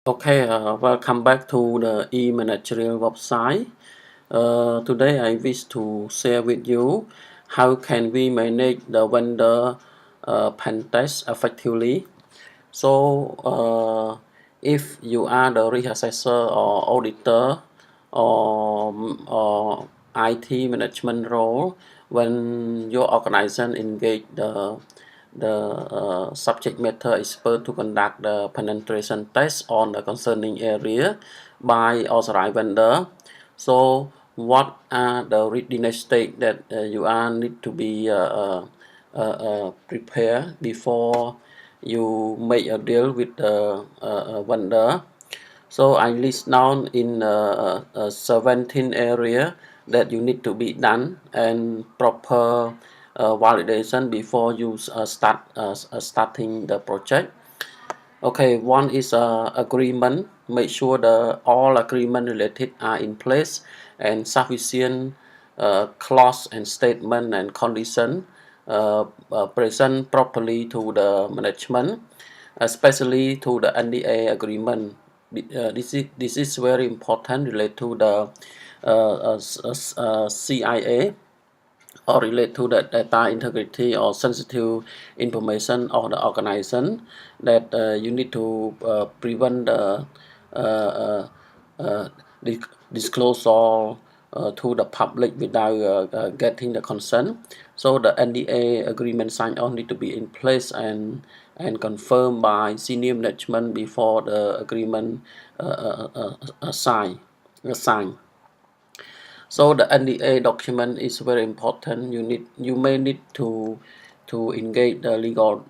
Okay, welcome back to the E-Managerial website. Today I wish to share with you how can we manage the vendor pen test effectively. So, if you are the risk assessor or auditor or IT management role, when your organization engage the subject matter expert to conduct the penetration test on the concerning area by authorized vendor. So, what are the readiness state that you are need to be prepared before you make a deal with the vendor. So I list down in 17 area that you need to be done and proper validation before you starting the project. Okay, one is agreement. Make sure the all agreement related are in place and sufficient clause and statement and condition present properly to the management, especially to the NDA agreement. This is very important related to the CIA or relate to the data integrity or sensitive information of the organization that you need to prevent the uh, disclosure to the public without getting the consent. So the NDA agreement signed on need to be in place and confirmed by senior management before the agreement sign. So the NDA document is very important. You may need to engage the legal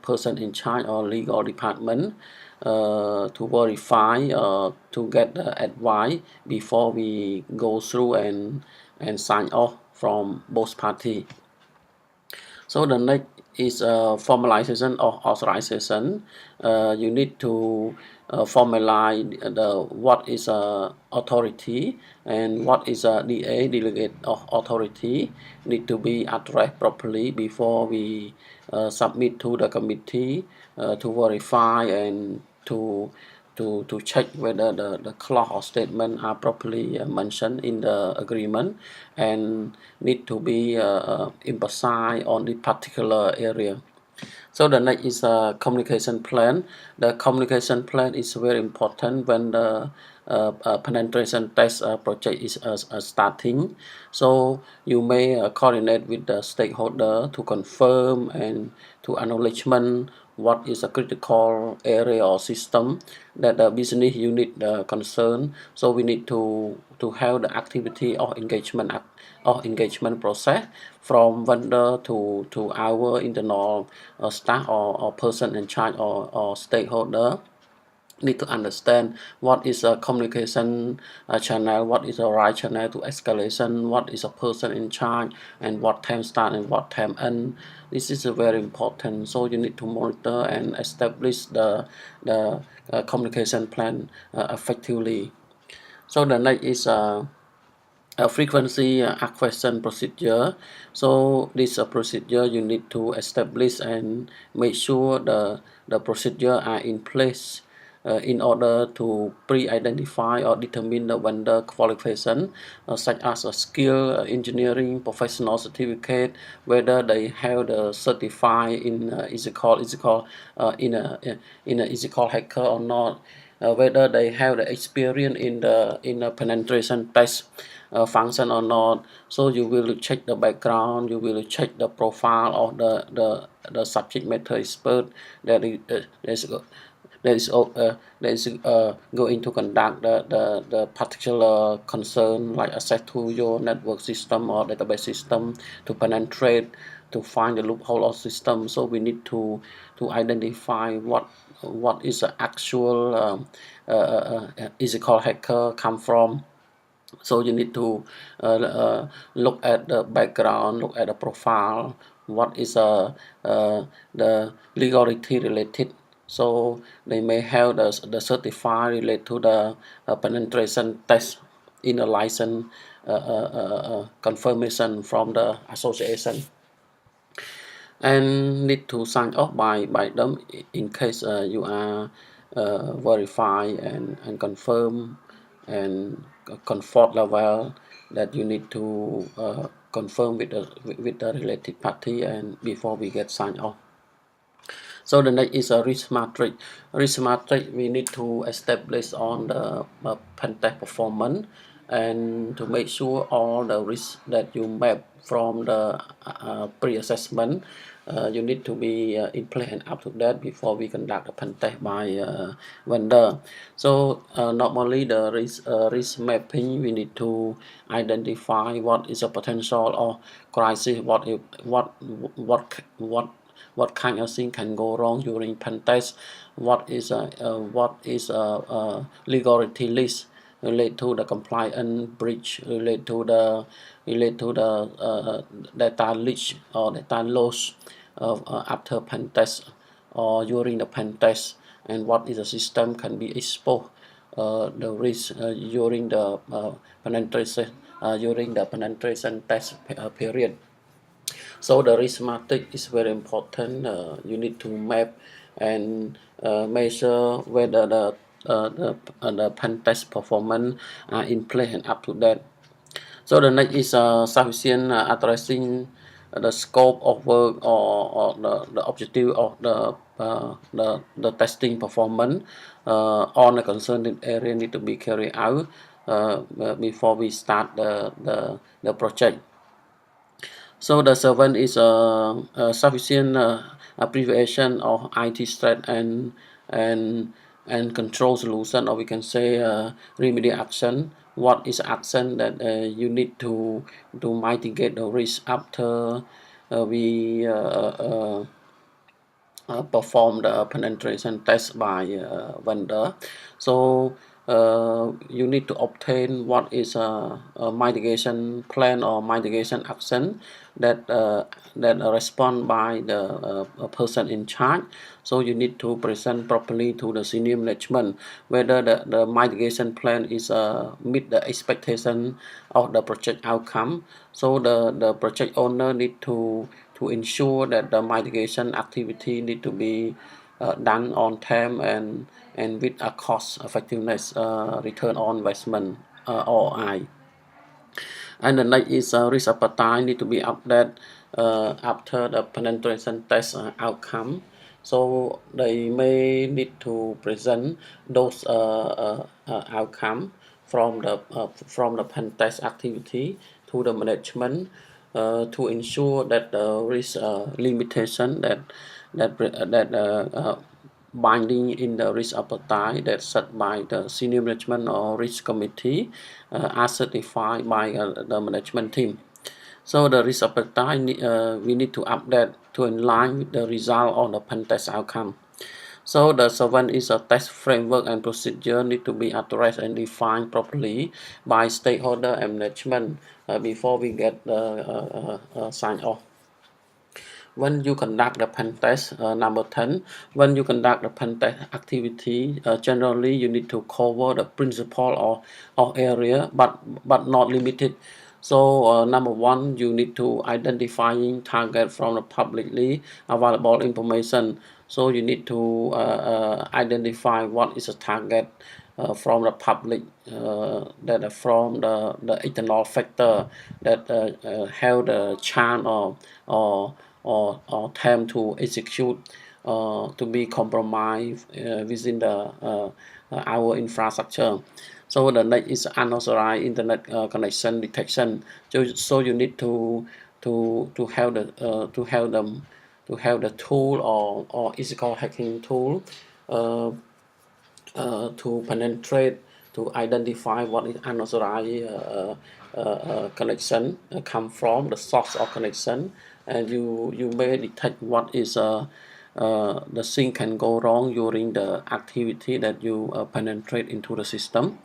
person in charge or legal department to verify to get the advice before we go through and sign off from both parties. So the next is formalization or authorization. You need to formalize the what is authority and what is a DA delegate of authority need to be addressed properly before we submit to the committee to verify and to check whether the clause or statement are properly mentioned in the agreement and need to be emphasized on the particular area. So the next is a communication plan. The communication plan is very important when the penetration test project is starting. So you may coordinate with the stakeholder to confirm and to acknowledgement what is a critical area or system that the business unit concern. So we need to have the activity or engagement process from vendor to our internal staff or person in charge or stakeholder need to understand what is a communication channel, what is a right channel to escalation, what is a person in charge, and what time start and what time end. This is very important. So you need to monitor and establish the communication plan effectively. So the next is frequency acquisition procedure. So this procedure you need to establish and make sure the procedure are in place in order to pre-identify or determine the vendor qualification such as a skill engineering professional certificate, whether they have the certified in is it called in a is it called hacker or not, whether they have the experience in a penetration test function or not. So you will check the background, you will check the profile of the subject matter expert that is going to conduct the particular concern like access to your network system or database system to penetrate to find the loophole of system. So we need to identify what is the actual is it called hacker come from. So you need to look at the background, look at the profile, what is the legality related. So they may have the certified related to the penetration test in a license confirmation from the association and need to sign off by them in case you are verify and confirm and comfort level that you need to confirm with the related party and before we get signed off. So the next is a risk matrix. Risk matrix we need to establish on the pen test performance and to make sure all the risks that you map from the pre-assessment you need to be in place and up to date before we conduct a pen test by vendor. So normally the risk mapping we need to identify what is a potential or crisis, what kind of thing can go wrong during pen test, what is a legality list related to the compliance breach, related to the data leak or data loss of after pen test or during the pen test, and what is the system can be exposed, the risk during the penetration test period. So the risk matrix is very important. You need to map and measure whether the pen test performance are in place and up to date. So the next is sufficient addressing the scope of work or the objective of the testing performance on a concerned area need to be carried out before we start the project. So the seventh is a sufficient abbreviation of IT threat and control solution, or we can say remedial action. What is action that you need to mitigate the risk after we perform the penetration test by vendor. So you need to obtain what is a mitigation plan or mitigation action that respond by the person in charge. So you need to present properly to the senior management whether the mitigation plan is meet the expectation of the project outcome. So the project owner need to ensure that the mitigation activity need to be done on time and with a cost effectiveness return on investment ROI. And the next is risk appetite need to be updated after the penetration test outcome. So they may need to present those outcome from the pen test activity to the management to ensure that the risk limitation that binding in the risk appetite that set by the senior management or risk committee are certified by the management team. So the risk appetite we need to update to align with the result of the pen test outcome. So the seventh is a test framework and procedure need to be addressed and defined properly by stakeholder and management before we get sign off. When you conduct the pen test, number 10, when you conduct the pen test activity, generally you need to cover the principal or area, but not limited. So number one, you need to identifying target from the publicly available information. So you need to identify what is a target from the public that from the external factor that have the chance or time to execute to be compromised within the our infrastructure. So the next is unauthorized internet connection detection. So you need to have the to have the tool or ethical hacking tool uh, to penetrate to identify what is unauthorized connection come from the source of connection, and you may detect what is the thing can go wrong during the activity that you penetrate into the system.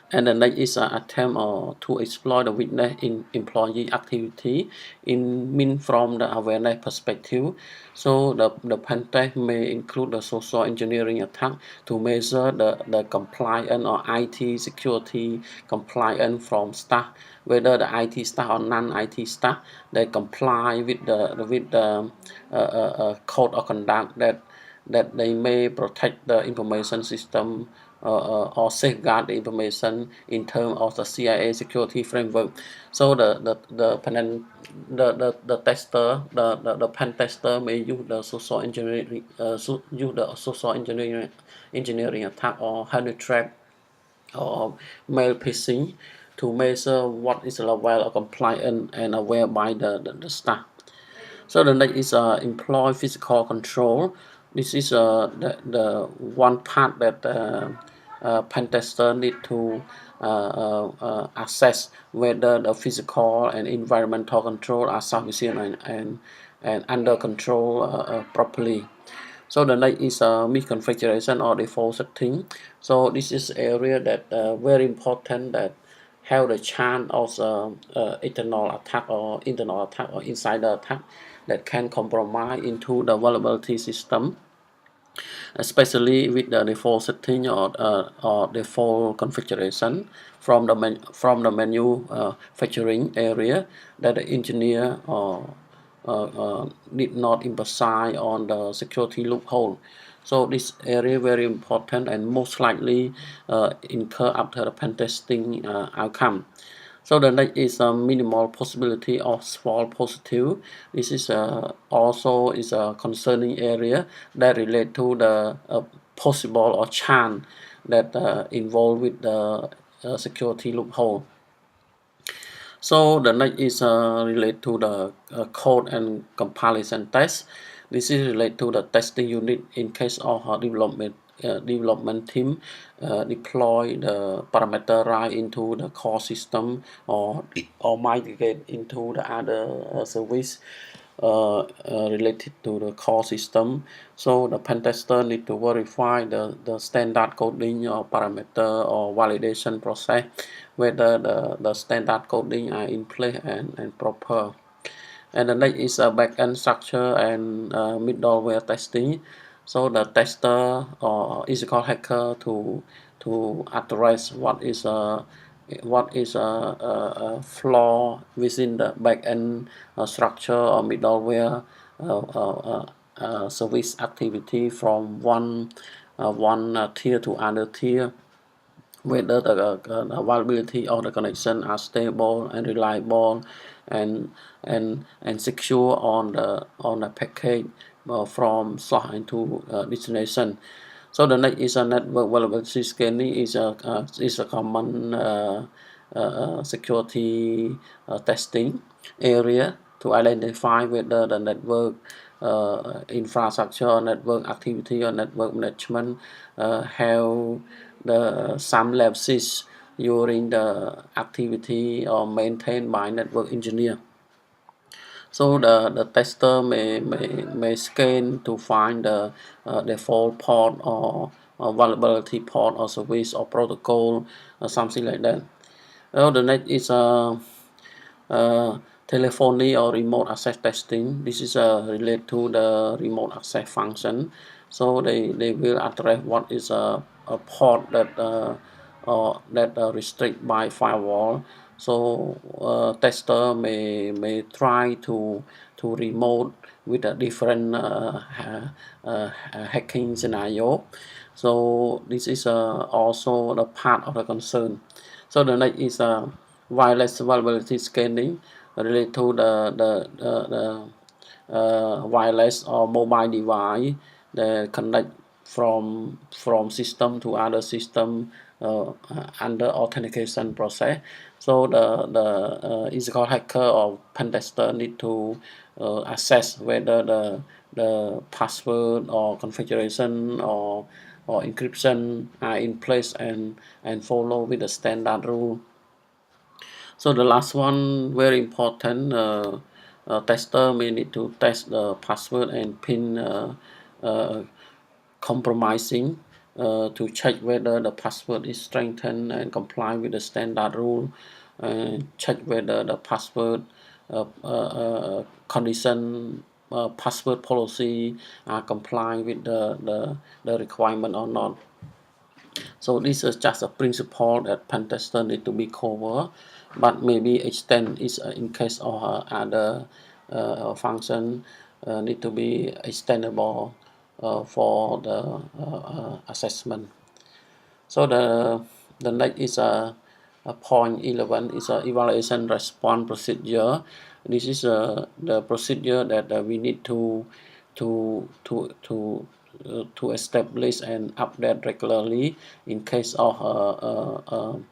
And the next is an attempt to explore the weakness in employee activity in mean from the awareness perspective. So the pen test may include the social engineering attack to measure the compliance or IT security compliance from staff, whether the IT staff or non-IT staff they comply with the code of conduct that they may protect the information system or safeguard the information in terms of the CIA security framework. So the tester, the pen tester may use the social engineering, engineering attack or honey trap or mail phishing to measure what is level of compliant and aware by the staff. So the next is employ physical control. This is the one part that pen tester need to assess whether the physical and environmental control are sufficient and under control properly. So the next is misconfiguration or default setting. So this is area that very important, that have the chance of external attack or internal attack or insider attack that can compromise into the vulnerability system, especially with the default setting or default configuration from the manufacturing area that the engineer did not emphasize on the security loophole. So this area very important and most likely incur after the pen testing outcome. So the next is a minimal possibility of false positive. This is also is a concerning area that relate to the possible or chance that involved with the security loophole. So the next is related to the code and comparison test. This is related to the testing unit in case of development team deploy the parameter right into the core system or migrate into the other service related to the core system. So the pen tester need to verify the standard coding or parameter or validation process, whether the standard coding are in place and proper. And the next is a backend structure and middleware testing. So the tester or ethical hacker to address what is a flaw within the backend structure or middleware service activity from one tier to other tier, whether the availability of the connection are stable and reliable and secure on the package from source into destination. So the next is a network vulnerability scanning is a common security testing area to identify whether the network infrastructure or network activity or network management have some lapses during the activity or maintained by network engineer. So the tester may scan to find the default port or vulnerability port or service or protocol or something like that. Well, the next is uh, telephony or remote access testing. This is related to the remote access function. So they will address what is a port that restrict by firewall. So tester may try to remote with a different hacking scenario. So this is also the part of the concern. So the next is wireless vulnerability scanning related to the wireless or mobile device that connect from system to other system under authentication process. So the ethical hacker or pen tester need to assess whether the password or configuration or encryption are in place and follow with the standard rule. So the last one very important, tester may need to test the password and pin compromising to check whether the password is strengthened and comply with the standard rule, and check whether the password condition password policy are comply with the requirement or not. So this is just a principle that pen tester need to be covered, but maybe extend is in case of other function need to be extendable for the assessment. So the next is a point 11 is a evaluation response procedure. This is the procedure that we need to to to to establish and update regularly in case of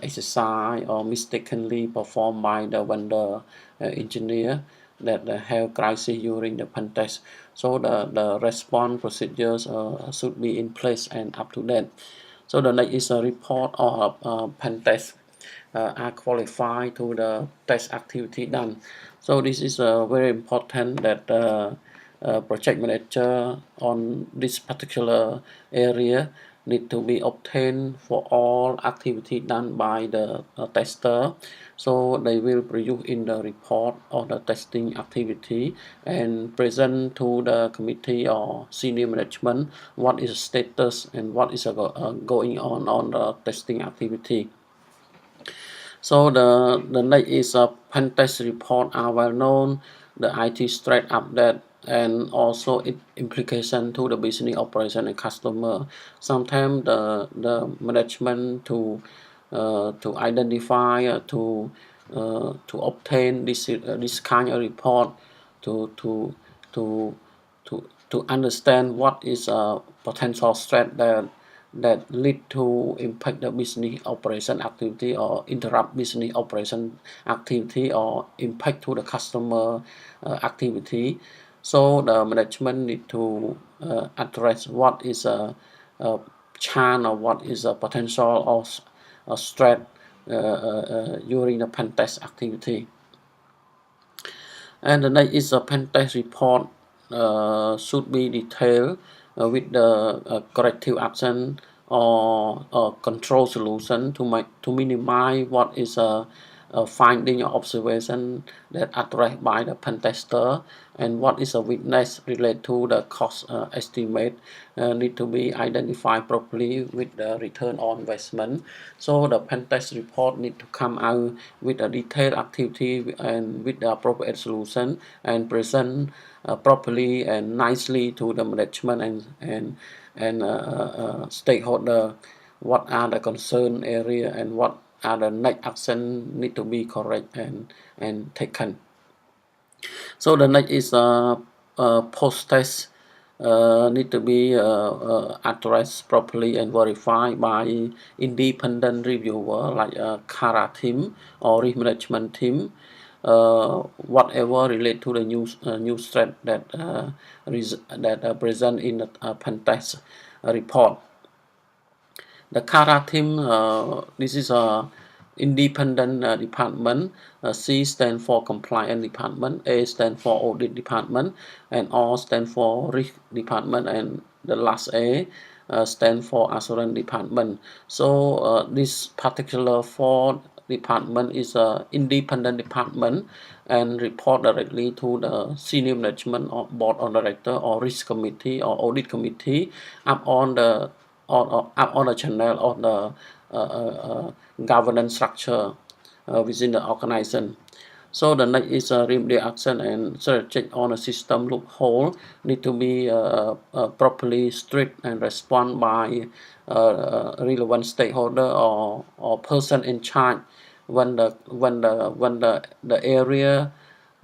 exercise or mistakenly performed by the vendor engineer that have crisis during the pen test. So the response procedures should be in place and up to date. So the next is a report of pen test are qualified to the test activity done. So this is very important that project manager on this particular area need to be obtained for all activity done by the tester. So they will produce in the report of the testing activity and present to the committee or senior management what is the status and what is going on the testing activity. So the next is a pen test report are well known, the IT threat update, and also its implication to the business operation and customer. Sometimes the management to identify to obtain this kind of report to to to to understand what is a potential threat that lead to impact the business operation activity or interrupt business operation activity or impact to the customer activity. So the management need to address what is a chance or what is a potential of a threat during the pen test activity. And the next is a pen test report should be detailed with the corrective action or control solution to minimize what is a finding or observation that addressed by the pen tester and what is a weakness related to the cost estimate need to be identified properly with the return on investment. So the pen test report need to come out with a detailed activity and with the appropriate solution and present properly and nicely to the management and stakeholder what are the concern area and what are the next action need to be correct and taken. So the next is post test need to be addressed properly and verified by independent reviewer like Kara team or risk management team. Whatever relate to the news threat that present in the pen test report. The Kara team, this is a independent department. C stands for compliance department, A stands for audit department, and O stands for risk department, and the last A stands for assurance department. So this particular four department is a independent department and report directly to the senior management or board of director or risk committee or audit committee up on the up on the channel of the governance structure within the organization. So the next is remedy action and check on a system loophole need to be properly strict and respond by relevant stakeholder or person in charge when the area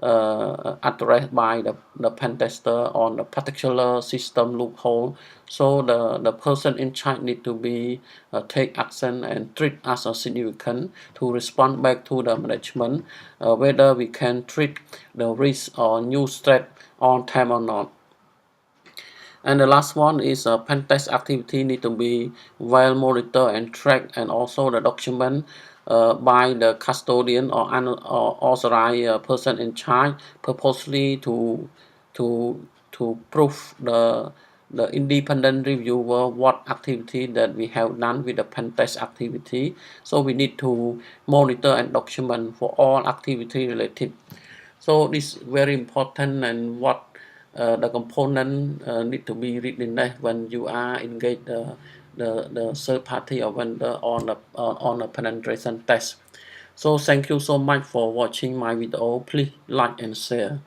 addressed by the pen tester on the particular system loophole. So the person in charge need to be take action and treat as a significant to respond back to the management whether we can treat the risk or new threat on time or not. And the last one is pen test activity need to be well monitored and tracked and also the document by the custodian or authorized person in charge purposely to prove the independent reviewer what activity that we have done with the pen test activity. So we need to monitor and document for all activity related. So this is very important and what the component need to be written there when you are engaged the third party or vendor on a penetration test. So thank you so much for watching my video. Please like and share.